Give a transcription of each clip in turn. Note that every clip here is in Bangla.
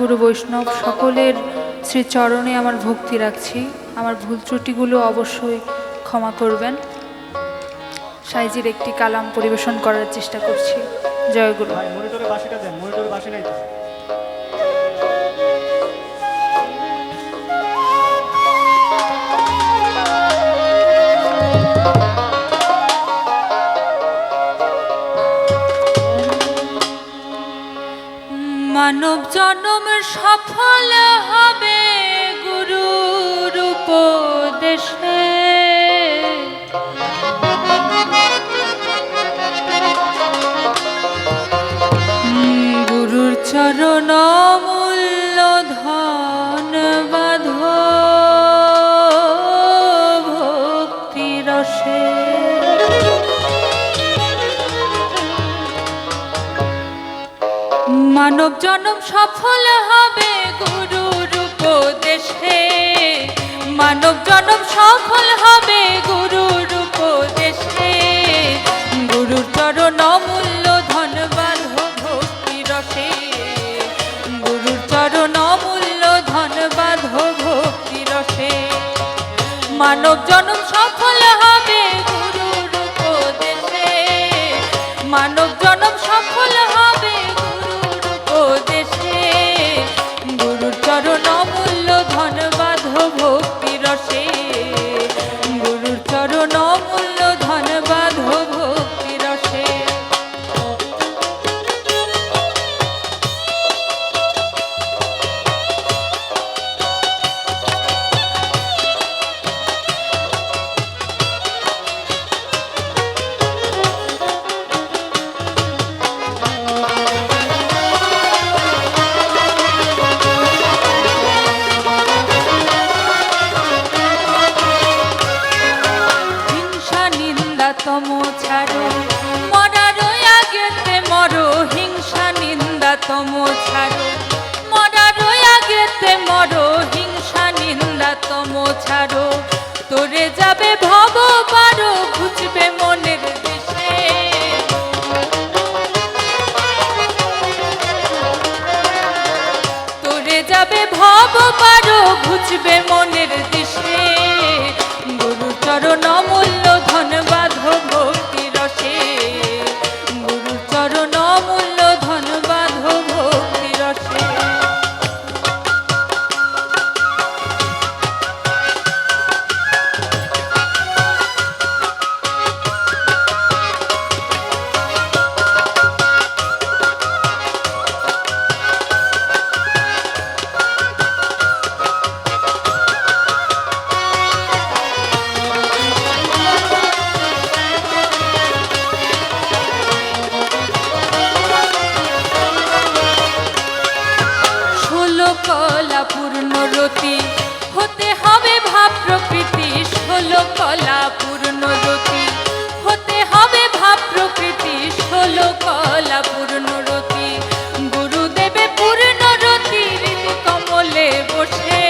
গুরু বৈষ্ণব সকলের শ্রীচরণে আমার ভক্তি রাখছি। আমার ভুল ত্রুটিগুলো অবশ্যই ক্ষমা করবেন। সাইজির একটি কালাম পরিবেশন করার চেষ্টা করছি। জয় গুরু। মনিটরে বাঁশিটা দেন, মনিটরে বাঁশি নাই তো। মানব জন্ম সফল হবে গুরুর উপদেশে, গুরুর চরণ মূল্য ধন বাঁধ ভক্তি রসে। মানব জন্ম সফল হবে গুরুর উপদেশে, মানব জন্ম সফল হবে গুরুর উপদেশে, গুরুর চরণ মূল্য ধন বাঁধ ভক্তি রসে, গুরুর চরণ মূল্য ধন বাঁধ ভক্তি রসে। মানব জন্ম সফল হবে গুরুর উপদেশে, মানব জন্ম সফল হবে উপদেশে, গুরুর চরণ মূল্য ধন বাঁধ ভক্তি রসে, গুরুর চরণ মূল্য ধন বাঁধ ভক্তি রসে। তম ছাড়ো মরার আগেতে মরো, হিংসা নিন্দা তম ছাড়ো মরার আগেতে মরো, হিংসা নিন্দা তম ছাড়ো, তোরে যাবে ভব পারো ঘুচবে মনের দেশে। তোরে যাবে ভব পারো ঘুচবে মনের দেশে, গুরু চরণ মূল্য ধন বাঁধ ভক্তি রসে, গুরু চরণ মূল্য ধন বাঁধ ভক্তি রসে। কলা পূর্ণ রতি হতে হবে ভাব প্রকৃতি, 16 কলা পূর্ণ রতি হতে হবে ভাব প্রকৃতি, 16 কলা পূর্ণ রতি, গুরুদেবে পূর্ণ রতি হৃদি কমলে বসে,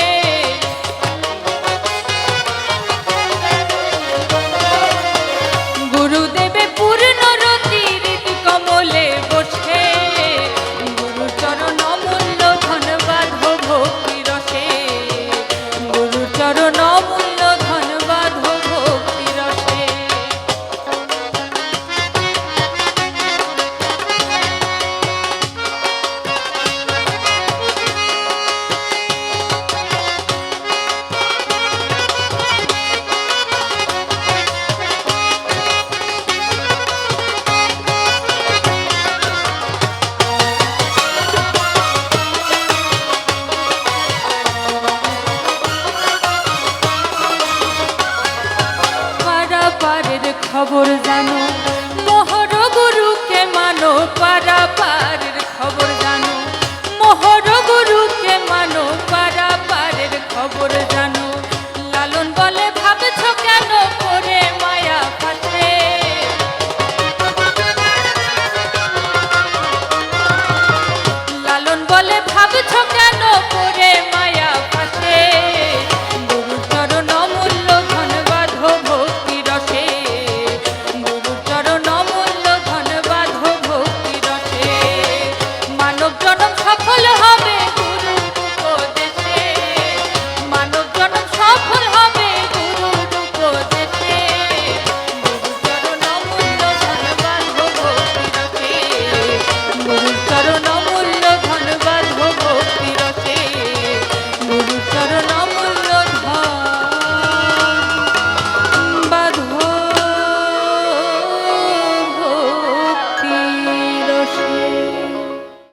গুরুদেবে পূর্ণ রতি হৃদি কমলে বসে, গুরু চরণ মূল্য ধন বাঁধ ভক্তি রসে, গুরু চরণ মূল্য ধন বাঁধ ভক্তি রসে। খবর জানো